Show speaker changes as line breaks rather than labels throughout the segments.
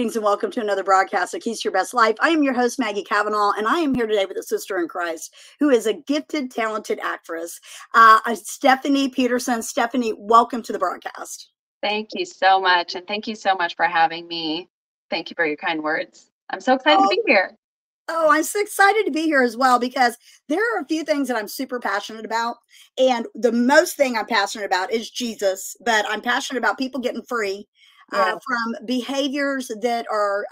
Greetings and welcome to another broadcast of Keys to Your Best Life. I am your host, Maggie Cavanaugh, and I am here today with a sister in Christ who is a gifted, talented actress, Stephanie Peterson. Stephanie, welcome to the broadcast.
Thank you so much, and thank you so much for having me. Thank you for your kind words. I'm so excited to be here.
Oh, I'm so excited to be here as well because there are a few things that I'm super passionate about. And the most thing I'm passionate about is Jesus, but I'm passionate about people getting free from behaviors that are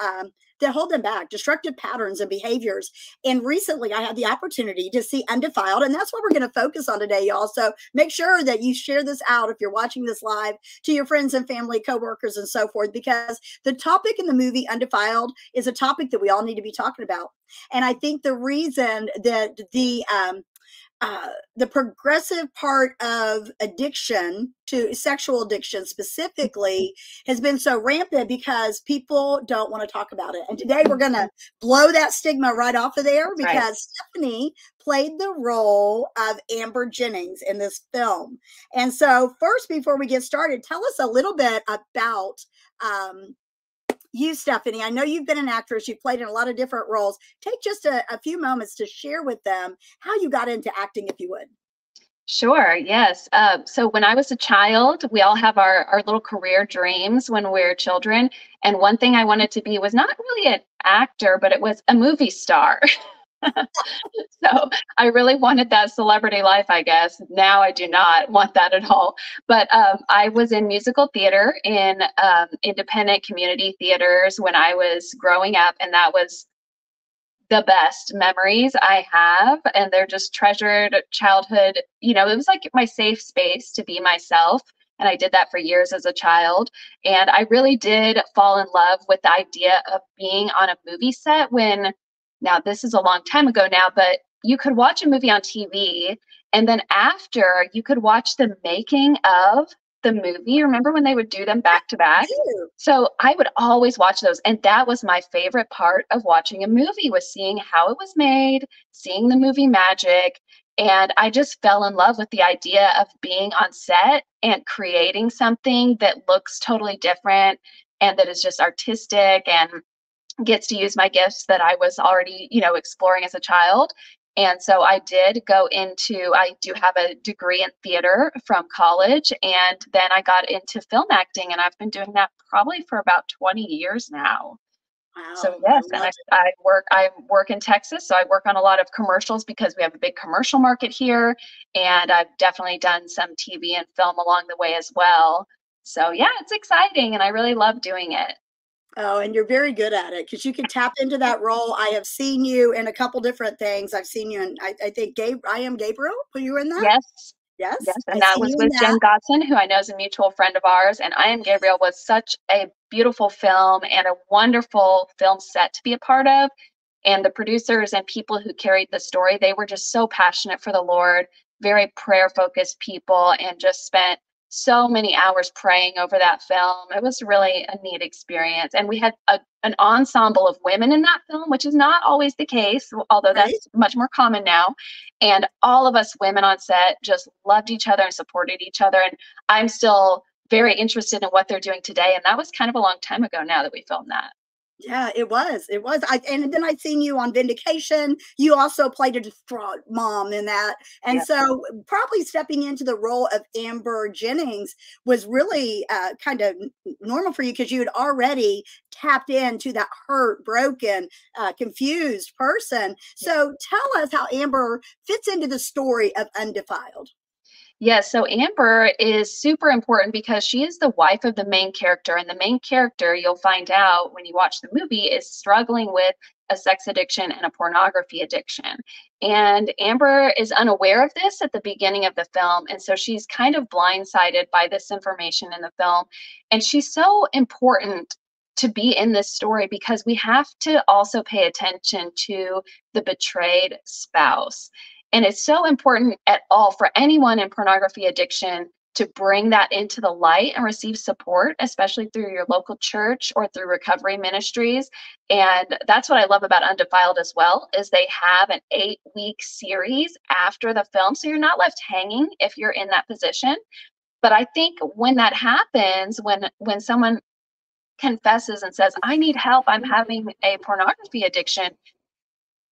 that hold them back, destructive patterns and behaviors. And recently I had the opportunity to see Undefiled, and that's what we're going to focus on today, y'all. So make sure that you share this out if you're watching this live to your friends and family, coworkers, and so forth, because the topic in the movie Undefiled is a topic that we all need to be talking about. And I think the reason that the progressive part of addiction, to sexual addiction specifically, has been so rampant because people don't want to talk about it. And today we're going to blow that stigma right off of there because Stephanie played the role of Amber Jennings in this film. And so first, before we get started, tell us a little bit about you, Stephanie. I know you've been an actress. You've played in a lot of different roles. Take just a few moments to share with them how you got into acting, if you would.
Sure, yes. So when I was a child, we all have our little career dreams when we're children. And one thing I wanted to be was not really an actor, but it was a movie star. So I really wanted that celebrity life, I guess. Now I do not want that at all. But I was in musical theater in independent community theaters when I was growing up, and that was the best memories I have. And they're just treasured childhood. You know, it was like my safe space to be myself. And I did that for years as a child. And I really did fall in love with the idea of being on a movie set when, now this is a long time ago now, but you could watch a movie on TV and then after you could watch the making of the movie. Remember when they would do them back to back? So I would always watch those. And that was my favorite part of watching a movie, was seeing how it was made, seeing the movie magic. And I just fell in love with the idea of being on set and creating something that looks totally different and that is just artistic and gets to use my gifts that I was already, exploring as a child. And so I do have a degree in theater from college. And then I got into film acting, and I've been doing that probably for about 20 years now.
Wow.
So yes, and I work in Texas. So I work on a lot of commercials because we have a big commercial market here. And I've definitely done some TV and film along the way as well. So yeah, it's exciting and I really love doing it.
Oh, and you're very good at it because you can tap into that role. I have seen you in a couple different things. I've seen you in, I think, I Am Gabriel. Were you in that?
Yes.
Yes.
Yes. And that was with Jen Godson, who I know is a mutual friend of ours. And I Am Gabriel was such a beautiful film and a wonderful film set to be a part of. And the producers and people who carried the story, they were just so passionate for the Lord, very prayer-focused people, and just spent so many hours praying over that film. It was really a neat experience. And we had an ensemble of women in that film, which is not always the case, although that's much more common now. And all of us women on set just loved each other and supported each other. And I'm still very interested in what they're doing today. And that was kind of a long time ago now that we filmed that.
Yeah, it was. And then I'd seen you on Vindication. You also played a distraught mom in that. And so probably stepping into the role of Amber Jennings was really kind of normal for you because you had already tapped into that hurt, broken, confused person. So tell us how Amber fits into the story of Undefiled.
Yes, so Amber is super important because she is the wife of the main character. And the main character, you'll find out when you watch the movie, is struggling with a sex addiction and a pornography addiction. And Amber is unaware of this at the beginning of the film. And so she's kind of blindsided by this information in the film. And she's so important to be in this story because we have to also pay attention to the betrayed spouse. And it's so important for anyone in pornography addiction to bring that into the light and receive support, especially through your local church or through recovery ministries. And that's what I love about Undefiled as well, is they have an 8-week series after the film. So you're not left hanging if you're in that position. But I think when that happens, when someone confesses and says, I need help, I'm having a pornography addiction,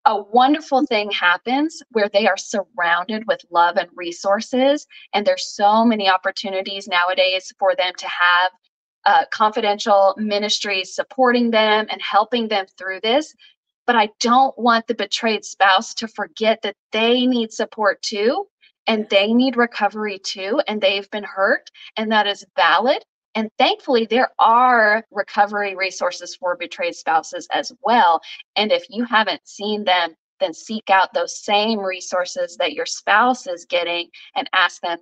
a wonderful thing happens where they are surrounded with love and resources. And there's so many opportunities nowadays for them to have confidential ministries supporting them and helping them through this. But I don't want the betrayed spouse to forget that they need support too, and they need recovery too, and they've been hurt, and that is valid. And thankfully, there are recovery resources for betrayed spouses as well. And if you haven't seen them, then seek out those same resources that your spouse is getting and ask them,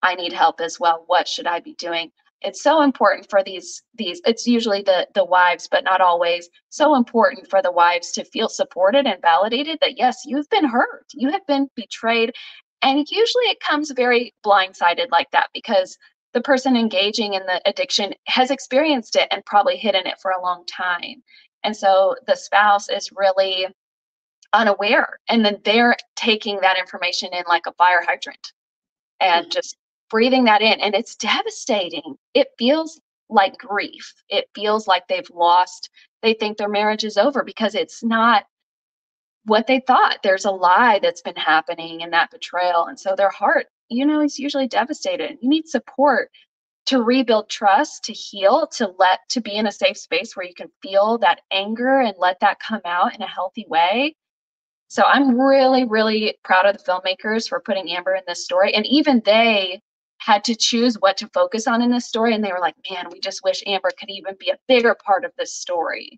I need help as well. What should I be doing? It's so important for these it's usually the wives, but not always, so important for the wives to feel supported and validated that yes, you've been hurt, you have been betrayed. And usually it comes very blindsided like that because the person engaging in the addiction has experienced it and probably hidden it for a long time. And so the spouse is really unaware, and then they're taking that information in like a fire hydrant and just breathing that in, and it's devastating. It feels like grief. It feels like they've lost, they think their marriage is over because it's not what they thought. There's a lie that's been happening in that betrayal. And so their heart, is usually devastated. You need support to rebuild trust, to heal, to be in a safe space where you can feel that anger and let that come out in a healthy way. So I'm really, really proud of the filmmakers for putting Amber in this story. And even they had to choose what to focus on in this story. And they were like, man, we just wish Amber could even be a bigger part of this story.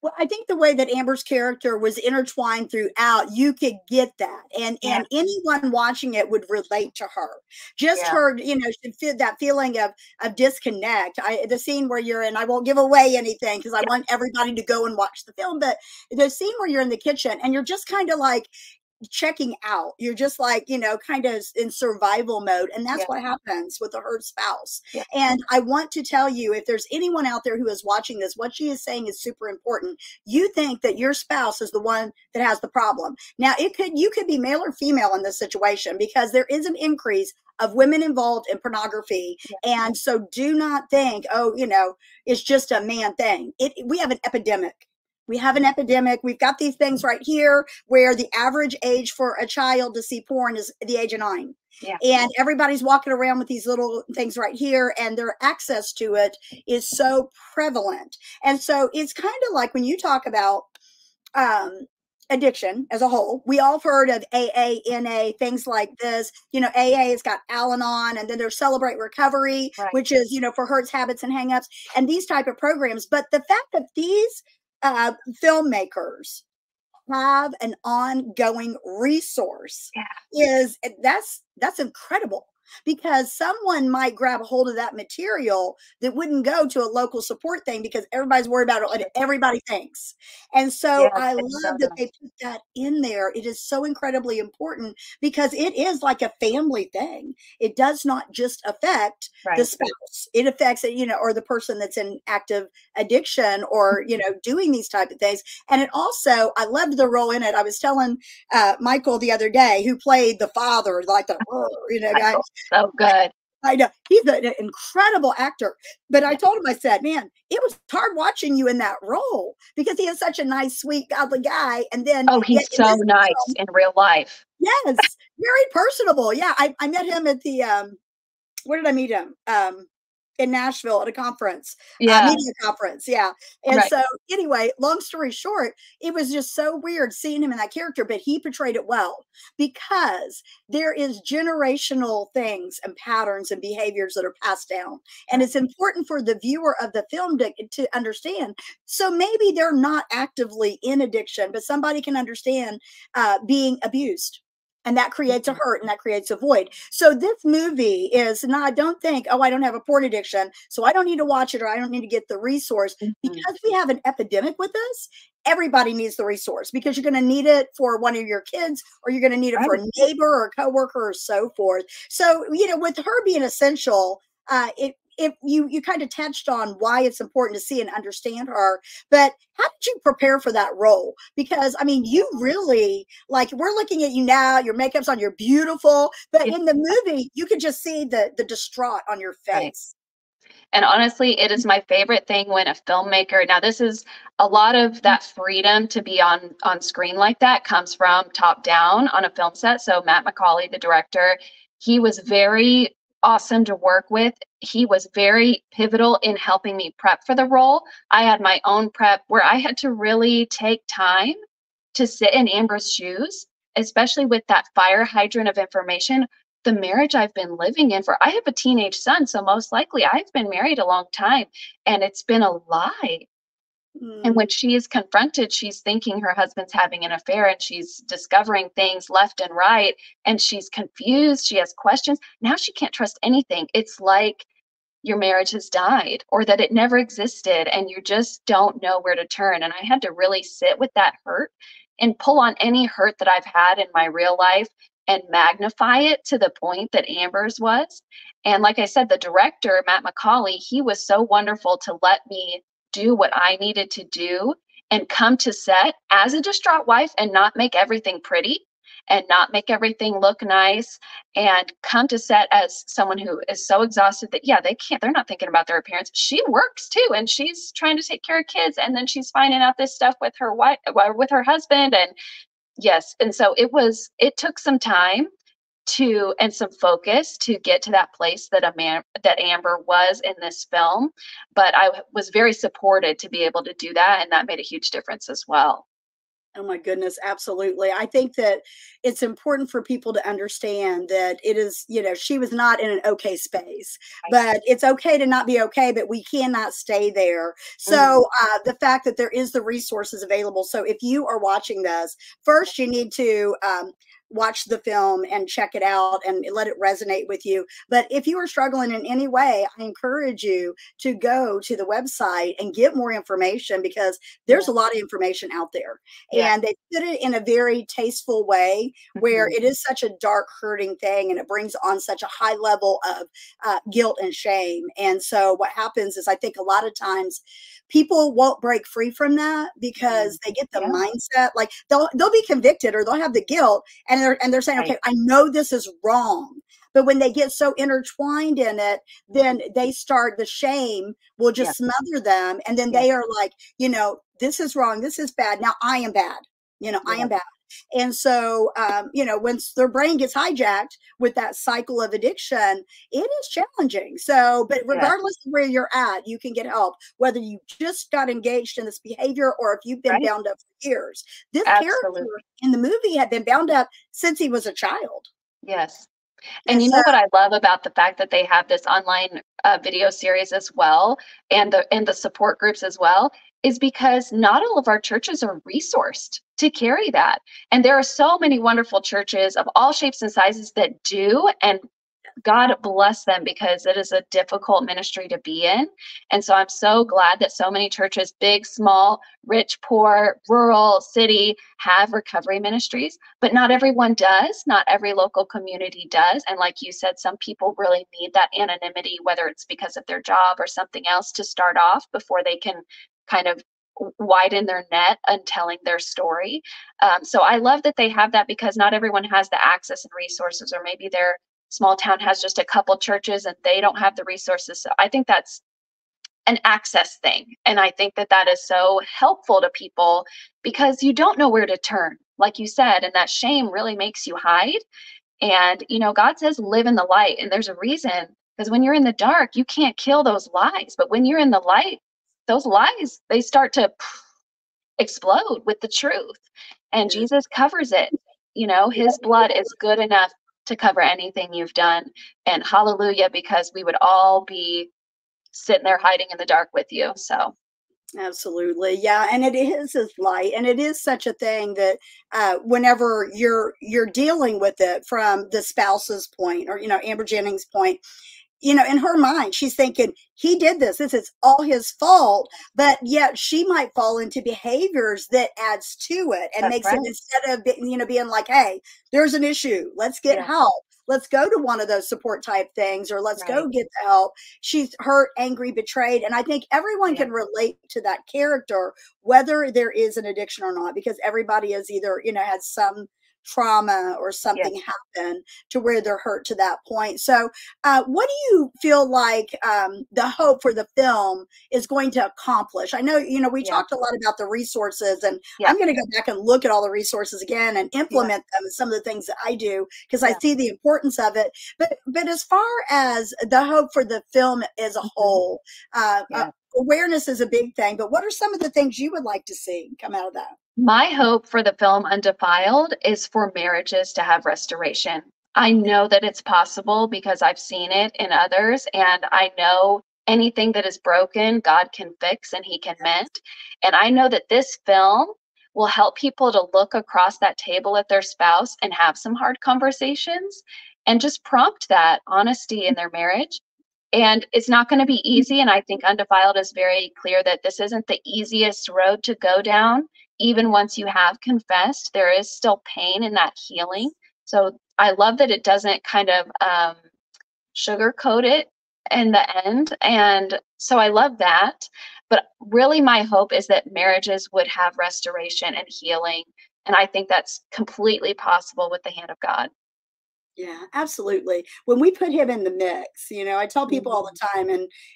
Well, I think the way that Amber's character was intertwined throughout, you could get that. And anyone watching it would relate to her. Just her, should feel that feeling of disconnect. The scene where you're in, I won't give away anything because I want everybody to go and watch the film, but the scene where you're in the kitchen and you're just kind of like checking out. You're just like, kind of in survival mode. And that's what happens with a hurt spouse. Yeah. And I want to tell you, if there's anyone out there who is watching this, what she is saying is super important. You think that your spouse is the one that has the problem. Now, you could be male or female in this situation because there is an increase of women involved in pornography. Yeah. And so do not think, it's just a man thing. We have an epidemic. We have an epidemic. We've got these things right here where the average age for a child to see porn is the age of 9. Yeah. And everybody's walking around with these little things right here, and their access to it is so prevalent. And so it's kind of like when you talk about addiction as a whole, we all have heard of AA, NA, things like this. AA has got Al-Anon, and then there's Celebrate Recovery, right, which is, for hurts, habits, and hangups, and these type of programs. But the fact that these filmmakers have an ongoing resource that's incredible, because someone might grab a hold of that material that wouldn't go to a local support thing because everybody's worried about what everybody thinks. And so I love that they put that in there. It is so incredibly important because it is like a family thing. It does not just affect the spouse. It affects, or the person that's in active addiction or, doing these type of things. And it also, I loved the role in it. I was telling Michael the other day, who played the father, like the, guy.
So good.
I know. He's an incredible actor. But I told him, I said, man, it was hard watching you in that role because he is such a nice, sweet, godly guy. And then
he's so nice in real life.
Yes. Very personable. Yeah. I met him at the where did I meet him? In Nashville at a conference, media conference. Yeah. And so anyway, long story short, it was just so weird seeing him in that character, but he portrayed it well because there is generational things and patterns and behaviors that are passed down. And it's important for the viewer of the film to understand. So maybe they're not actively in addiction, but somebody can understand being abused. And that creates a hurt, and that creates a void. So this movie is not, don't think, I don't have a porn addiction, so I don't need to watch it, or I don't need to get the resource. Because we have an epidemic with this, everybody needs the resource, because you're going to need it for one of your kids, or you're going to need it for a neighbor or a coworker or so forth. So, with her being essential, you kind of touched on why it's important to see and understand her, but how did you prepare for that role? Because you really, like, we're looking at you now, your makeup's on, you're beautiful, but in the movie, you could just see the distraught on your face.
And honestly, it is my favorite thing when a filmmaker, now this is a lot of that freedom to be on screen like that comes from top down on a film set. So Matt McCauley, the director, he was very awesome to work with. He was very pivotal in helping me prep for the role. I had my own prep where I had to really take time to sit in Amber's shoes, especially with that fire hydrant of information. The marriage I've been living in for, I have a teenage son, so most likely I've been married a long time and it's been a lie. And when she is confronted, she's thinking her husband's having an affair and she's discovering things left and right and she's confused. She has questions. Now she can't trust anything. It's like your marriage has died or that it never existed and you just don't know where to turn. And I had to really sit with that hurt and pull on any hurt that I've had in my real life and magnify it to the point that Amber's was. And like I said, the director, Matt McCauley, he was so wonderful to let me do what I needed to do and come to set as a distraught wife and not make everything pretty and not make everything look nice and come to set as someone who is so exhausted that they're not thinking about their appearance. She works too and she's trying to take care of kids and then she's finding out this stuff with her wife, with her husband. And yes, and so it took some time and some focus to get to that place that Amber was in this film, but I was very supported to be able to do that, and that made a huge difference as well.
Oh my goodness, absolutely. I think that it's important for people to understand that it is, she was not in an okay space, but it's okay to not be okay, but we cannot stay there. So the fact that there is the resources available. So if you are watching this, first you need to watch the film and check it out and let it resonate with you. But if you are struggling in any way, I encourage you to go to the website and get more information because there's a lot of information out there. And they put it in a very tasteful way where it is such a dark, hurting thing and it brings on such a high level of guilt and shame. And so what happens is I think a lot of times people won't break free from that because they get the mindset, like they'll be convicted or they'll have the guilt and they're saying, okay, I know this is wrong. But when they get so intertwined in it, then the shame will just smother them. And then they are like, this is wrong. This is bad. Now I am bad. I am bad. And so, once their brain gets hijacked with that cycle of addiction, it is challenging. So, but regardless of where you're at, you can get help, whether you just got engaged in this behavior or if you've been bound up for years. This character in the movie had been bound up since he was a child.
Yes. And you know what I love about the fact that they have this online video series as well, and the support groups as well, is because not all of our churches are resourced to carry that. And there are so many wonderful churches of all shapes and sizes that do, and God bless them because it is a difficult ministry to be in. And so I'm so glad that so many churches, big, small, rich, poor, rural, city, have recovery ministries, but not everyone does. Not every local community does. And like you said, some people really need that anonymity, whether it's because of their job or something else, to start off before they can kind of widen their net and telling their story. So I love that they have that because not everyone has the access and resources, or maybe their small town has just a couple churches and they don't have the resources. So I think that's an access thing. And I think that that is so helpful to people because you don't know where to turn, like you said, and that shame really makes you hide. And, God says, live in the light. And there's a reason, because when you're in the dark, you can't kill those lies. But when you're in the light, those lies, they start to explode with the truth. And Jesus covers it. His blood is good enough to cover anything you've done. And hallelujah, because we would all be sitting there hiding in the dark with you. So
absolutely. Yeah. And it is his light. And it is such a thing that whenever you're dealing with it from the spouse's point or, Amber Jennings' point, in her mind, she's thinking, he did this. This is all his fault. But yet she might fall into behaviors that adds to it and makes it, instead of, being like, hey, there's an issue. Let's get help. Let's go to one of those support type things, or let's go get the help. She's hurt, angry, betrayed. And I think everyone can relate to that character, whether there is an addiction or not, because everybody is either, has some trauma or
Yeah.
something happened to where they're hurt to that point. So what do you feel like the hope for the film is going to accomplish? I know, we
Yeah.
talked a lot about the resources, and
Yeah.
I'm going to go back and look at all the resources again and implement them in some of the things that I do, because I see the importance of it. But as far as the hope for the film as a whole, awareness is a big thing, but what are some of the things you would like to see come out of that?
My hope for the film Undefiled is for marriages to have restoration. I know that it's possible because I've seen it in others, and I know anything that is broken, God can fix and He can mend. And I know that this film will help people to look across that table at their spouse and have some hard conversations and just prompt that honesty in their marriage. And it's not going to be easy. And I think Undefiled is very clear that this isn't the easiest road to go down. Even once you have confessed, there is still pain in that healing. So I love that it doesn't kind of sugarcoat it in the end. And so I love that. But really, my hope is that marriages would have restoration and healing. And I think that's completely possible with the hand of God.
Yeah, absolutely. When we put him in the mix, I tell people all the time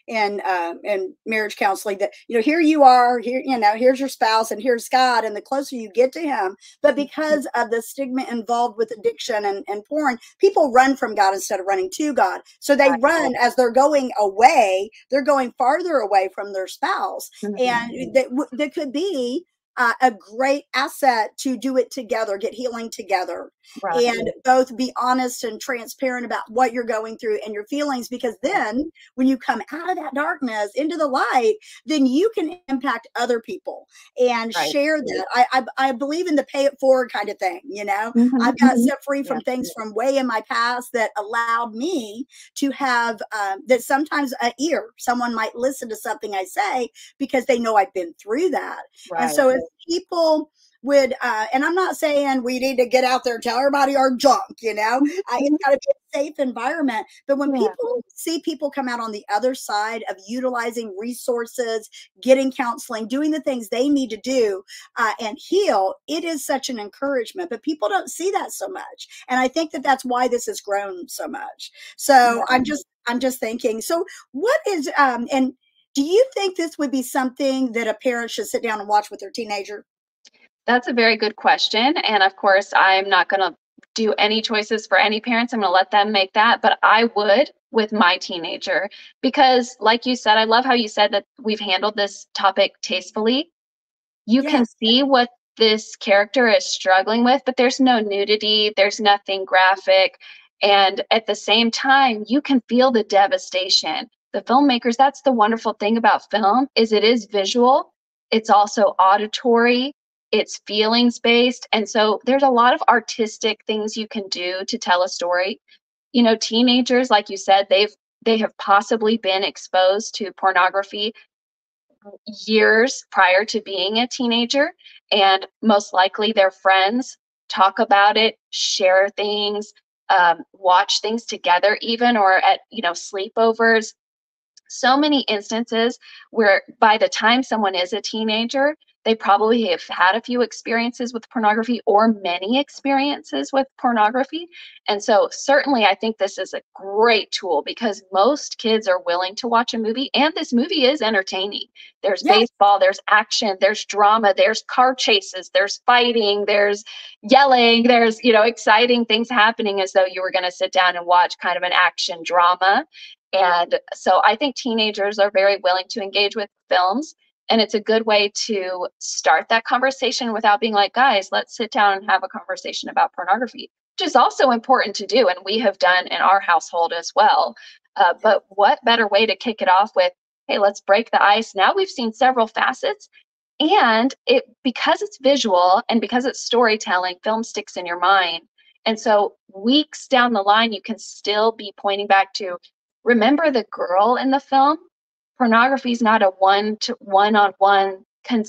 and marriage counseling that, here you are, here, here's your spouse and here's God. And the closer you get to him, but because of the stigma involved with addiction and porn, people run from God instead of running to God. So they run as they're going away, they're going farther away from their spouse. And that could be a great asset to do it together, get healing together, and both be honest and transparent about what you're going through and your feelings, because then when you come out of that darkness into the light, then you can impact other people and share that. I believe in the pay it forward kind of thing. I've got set free from things from way in my past that allowed me to have that sometimes someone might listen to something I say because they know I've been through that. And so if people would, and I'm not saying we need to get out there and tell everybody our junk, it's got to be a safe environment. But when people see people come out on the other side of utilizing resources, getting counseling, doing the things they need to do and heal, it is such an encouragement. But people don't see that so much. And I think that that's why this has grown so much. So I'm just thinking, so what is, and do you think this would be something that a parent should sit down and watch with their teenager?
That's a very good question. And of course, I'm not going to do any choices for any parents. I'm going to let them make that. But I would with my teenager, because like you said, I love how you said that we've handled this topic tastefully. You can see what this character is struggling with, but there's no nudity, there's nothing graphic. And at the same time, you can feel the devastation. The filmmakers, that's the wonderful thing about film, is it is visual. It's also auditory. It's feelings based. And so there's a lot of artistic things you can do to tell a story. Teenagers, like you said, they have possibly been exposed to pornography years prior to being a teenager, and most likely their friends talk about it, share things, watch things together, even, or at sleepovers. So many instances where by the time someone is a teenager, they probably have had a few experiences with pornography or many experiences with pornography. And so certainly I think this is a great tool because most kids are willing to watch a movie, and this movie is entertaining. There's baseball, there's action, there's drama, there's car chases, there's fighting, there's yelling, there's, exciting things happening as though you were going to sit down and watch kind of an action drama. And so I think teenagers are very willing to engage with films, and it's a good way to start that conversation without being like, guys, let's sit down and have a conversation about pornography, which is also important to do. And we have done in our household as well. But what better way to kick it off with, hey, let's break the ice. Now we've seen several facets, and because it's visual and because it's storytelling, film sticks in your mind. And so weeks down the line, you can still be pointing back to, remember the girl in the film? Pornography is not a one-on-one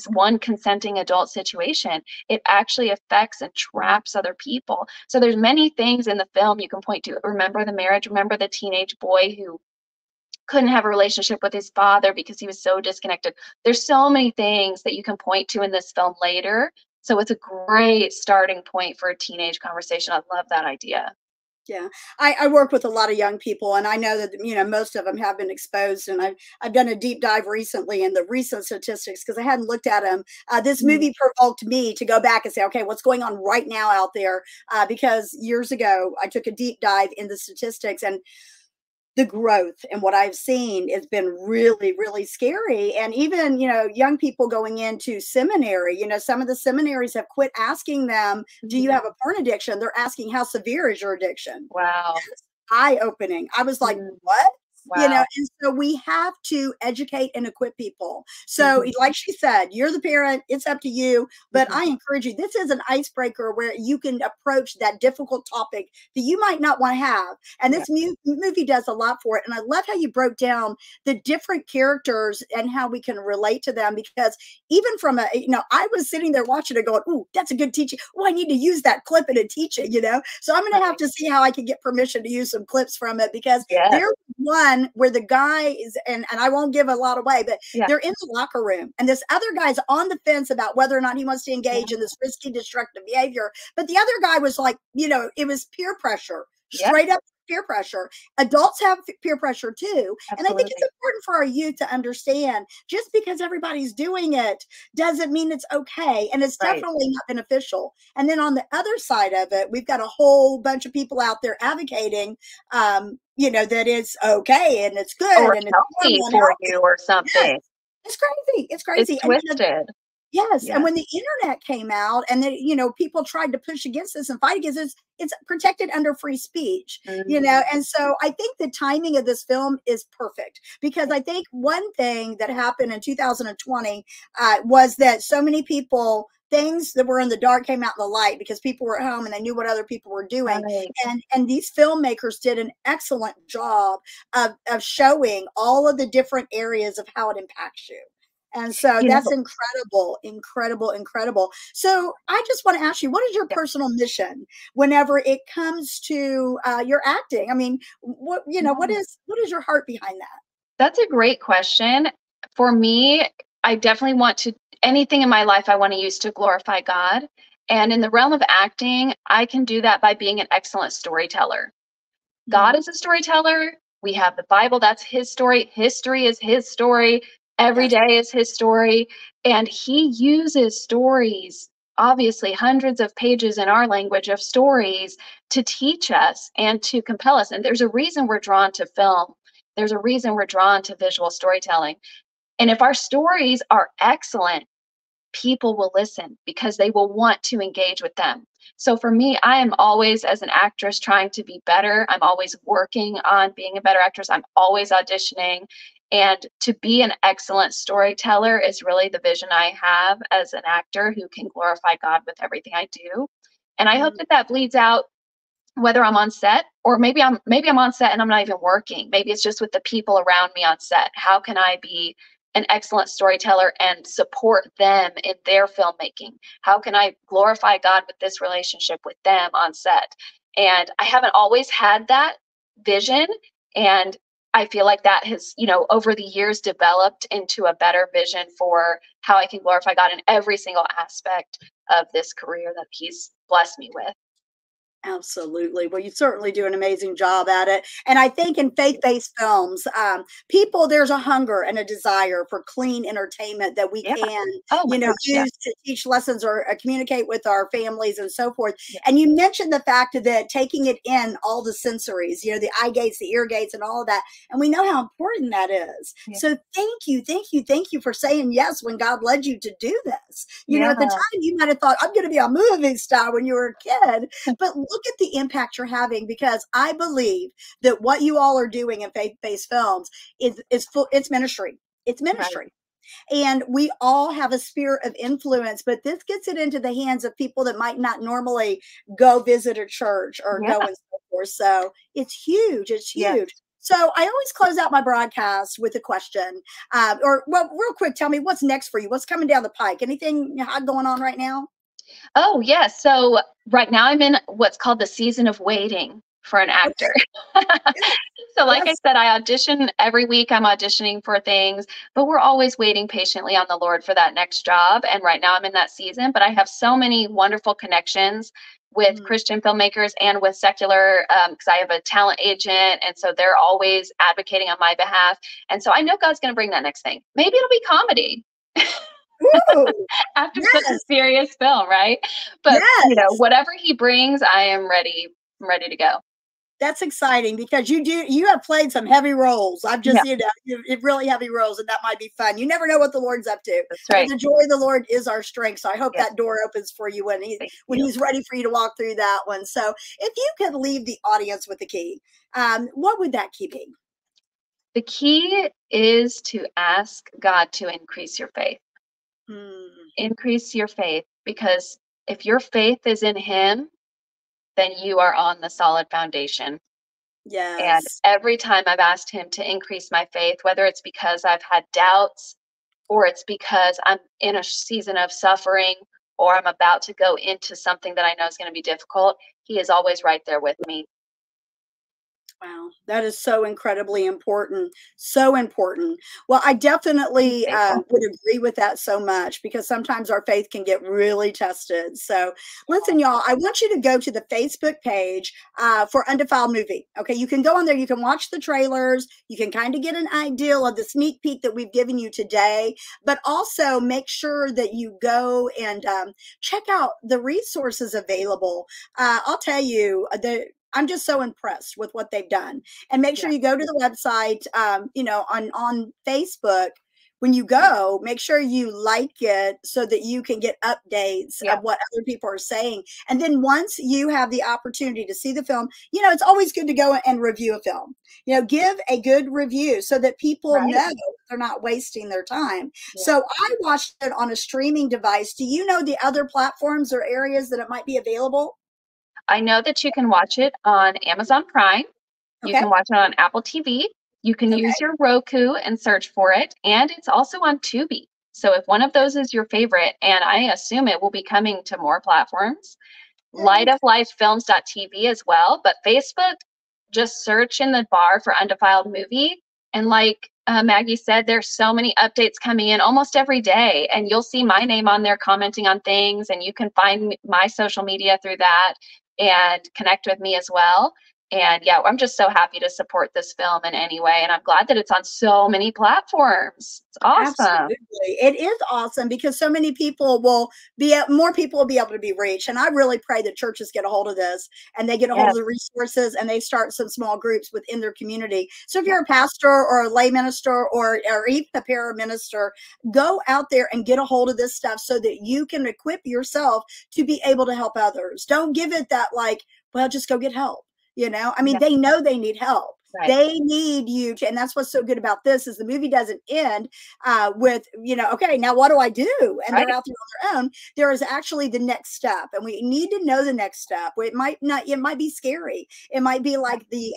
one consenting adult situation. It actually affects and traps other people. So there's many things in the film you can point to. Remember the marriage, remember the teenage boy who couldn't have a relationship with his father because he was so disconnected. There's so many things that you can point to in this film later So it's a great starting point for a teenage conversation. I love that idea.
Yeah, I work with a lot of young people, and I know that most of them have been exposed. And I've done a deep dive recently in the recent statistics because I hadn't looked at them. This
Mm,
movie provoked me to go back and say, okay, what's going on right now out there? Because years ago I took a deep dive in the statistics, and the growth and what I've seen has been really, really scary. And even, young people going into seminary, some of the seminaries have quit asking them, do you
mhm.
have a porn addiction? They're asking, how severe is your addiction?
Wow.
Eye opening. I was like,
Mm,
what?
wow.
And so we have to educate and equip people. So,
Mhm,
like she said, you're the parent, it's up to you. But
mhm.
I encourage you, this is an icebreaker where you can approach that difficult topic that you might not want to have. And
Yeah.
this movie does a lot for it. And I love how you broke down the different characters and how we can relate to them. Because even from I was sitting there watching it going, ooh, that's a good teaching. Oh, I need to use that clip in a teaching. So I'm going to have
Right.
to see how I can get permission to use some clips from it because
Yes.
there's one where the guy is, and I won't give a lot away, but
Yeah.
they're in the locker room, and this other guy's on the fence about whether or not he wants to
Yeah.
engage in this risky, destructive behavior. But the other guy was like, it was peer pressure,
Yep.
straight up peer pressure. Adults have peer pressure too. And I think it's
Absolutely.
important for our youth to understand just because everybody's doing it doesn't mean it's okay. And it's
Right.
definitely not beneficial. And then on the other side of it, we've got a whole bunch of people out there advocating that it's okay and it's good
Or
and it's
healthy
normal and
for
healthy.
you or
Yes,
something.
it's crazy. It's
It's
crazy. And
twisted.
yes, and
Yeah.
when the internet came out and then, people tried to push against this and fight against this, it's protected under free speech.
Mm.
And so I think the timing of this film is perfect because I think one thing that happened in 2020 was that so many people, things that were in the dark came out in the light because people were at home and they knew what other people were doing.
Right.
And these filmmakers did an excellent job of showing all of the different areas of how it impacts you. And so
You
that's
know,
incredible, incredible, incredible. So I just want to ask you, what is your
yeah.
personal mission whenever it comes to your acting? I mean, what
Yeah.
is your heart behind that?
That's a great question. For me, I definitely want to anything in my life I want to use to glorify God. And in the realm of acting, I can do that by being an excellent storyteller. God
Mm,
is a storyteller. We have the Bible, that's his story. History is his story. Every
yes.
day is his story. And he uses stories, obviously, hundreds of pages in our language of stories to teach us and to compel us. And there's a reason we're drawn to film, there's a reason we're drawn to visual storytelling. And if our stories are excellent, people will listen because they will want to engage with them. So for me, I am always, as an actress, trying to be better. I'm always working on being a better actress. I'm always auditioning. And to be an excellent storyteller is really the vision I have as an actor who can glorify God with everything I do. And I hope
Mm,
that that bleeds out whether I'm on set or maybe I'm on set and I'm not even working. Maybe it's just with the people around me on set. How can I be an excellent storyteller and support them in their filmmaking? How can I glorify God with this relationship with them on set? And I haven't always had that vision, and I feel like that has, over the years developed into a better vision for how I can glorify God in every single aspect of this career that he's blessed me with.
absolutely. Well, you certainly do an amazing job at it. And I think in faith-based films, there's a hunger and a desire for clean entertainment that we
Yeah.
can,
Oh my gosh, yeah.
use to teach lessons or communicate with our families and so forth.
Yeah.
And you mentioned the fact that taking it in all the sensories, the eye gates, the ear gates, and all of that. And we know how important that is.
Yeah.
So thank you, thank you, thank you for saying yes when God led you to do this.
Yeah.
At the time you might have thought, I'm going to be a movie star when you were a kid, but look at the impact you're having because I believe that what you all are doing in faith-based films is full, it's ministry. It's
Right.
ministry. And we all have a sphere of influence, but this gets it into the hands of people that might not normally go visit a church or
Yeah.
go and so forth. So it's huge. It's
Yeah.
huge. So I always close out my broadcast with a question. Well, real quick, tell me what's next for you? What's coming down the pike? Anything going on right now?
Oh, yes. So right now I'm in what's called the season of waiting. for an actor.
Yes.
So like I
Yes.
said, I audition every week. I'm auditioning for things, but we're always waiting patiently on the Lord for that next job. And right now I'm in that season, but I have so many wonderful connections with
Mm.
Christian filmmakers and with secular, because I have a talent agent. And so they're always advocating on my behalf. And so I know God's going to bring that next thing. Maybe it'll be comedy
Ooh,
after such a
yes.
serious film, right? But
Yes.
whatever he brings, I am ready. I'm ready to go.
That's exciting because you have played some heavy roles. I've just,
Yeah,
really heavy roles, and that might be fun. You never know what the Lord's up to.
that's
But
right.
the joy of the Lord is our strength. So I hope
Yes,
that door opens for you when
thank
when
you.
he's ready for you to walk through that one. So if you could leave the audience with the key, what would that key be?
The key is to ask God to increase your faith.
Hmm.
Increase your faith, because if your faith is in Him, then you are on the solid foundation. And
Yes.
every time I've asked Him to increase my faith, whether it's because I've had doubts or it's because I'm in a season of suffering or I'm about to go into something that I know is going to be difficult, He is always right there with me.
Wow, that is so incredibly important. So important. Well, I
He's
definitely
faithful.
would agree with that so much because sometimes our faith can get really tested. So, listen, y'all, I want you to go to the Facebook page for Undefiled Movie. Okay, you can go on there, you can watch the trailers, you can kind of get an idea of the sneak peek that we've given you today, but also make sure that you go and check out the resources available. I'll tell you, I'm just so impressed with what they've done. And make
Yeah,
sure you go to the website, on Facebook. When you go, make sure you like it so that you can get updates
yeah,
of what other people are saying. And then once you have the opportunity to see the film, it's always good to go and review a film. Give a good review so that people
right.
know they're not wasting their time.
Yeah.
So I watched it on a streaming device. Do you know the other platforms or areas that it might be available?
I know that you can watch it on Amazon Prime. You
Okay.
can watch it on Apple TV. You can
Okay.
use your Roku and search for it. And it's also on Tubi. So if one of those is your favorite, and I assume it will be coming to more platforms,
Yay.
lightoflifefilms.tv as well. But Facebook, just search in the bar for Undefiled Movie. And like Maggie said, there's so many updates coming in almost every day. And you'll see my name on there commenting on things. And you can find my social media through that and connect with me as well. And yeah, I'm just so happy to support this film in any way. And I'm glad that it's on so many platforms. It's awesome.
Absolutely. It is awesome because so many people more people will be able to be reached. And I really pray that churches get a hold of this and they get a hold of
Yes.
the resources and they start some small groups within their community. So if
Yeah.
you're a pastor or a lay minister or even a paraminister, go out there and get a hold of this stuff so that you can equip yourself to be able to help others. Don't give it that well, just go get help. I mean,
Yeah.
they know they need help.
Right.
They need you to, and that's what's so good about this is the movie doesn't end with, okay, now what do I do? And they're
Right.
out there on their own. There is actually the next step, and we need to know the next step. It might not, it might be scary. It might be like the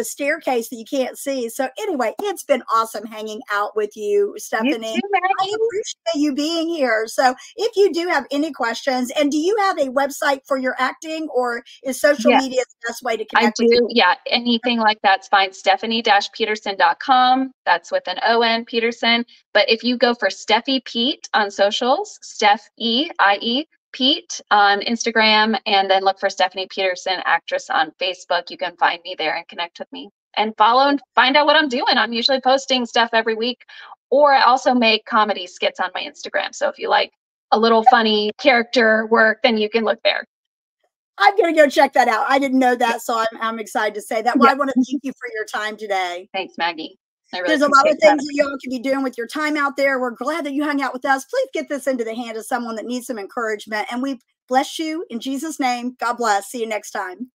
staircase that you can't see. So anyway, it's been awesome hanging out with you,
You
Stephanie.
too,
I
Maggie.
appreciate you being here. So if you do have any questions, and do you have a website for your acting, or is social
Yeah.
media the best way to
I
connect with you?
do. Yeah. Anything like that's fine. Stephanie-Peterson.com. That's with an O-N, Peterson. But if you go for Steffi Pete on socials, Steph E-I-E, Pete on Instagram, and then look for Stephanie Peterson, actress on Facebook, you can find me there and connect with me and follow and find out what I'm doing. I'm usually posting stuff every week, or I also make comedy skits on my Instagram. So if you like a little funny character work, then you can look there.
I'm going to go check that out. I didn't know that, so I'm excited to say that. Well,
Yeah.
I want to thank you for your time today.
Thanks, Maggie. I really
There's a lot
appreciate
of
that.
things that y'all can be doing with your time out there. We're glad that you hung out with us. Please get this into the hand of someone that needs some encouragement. And we bless you in Jesus' name. God bless. See you next time.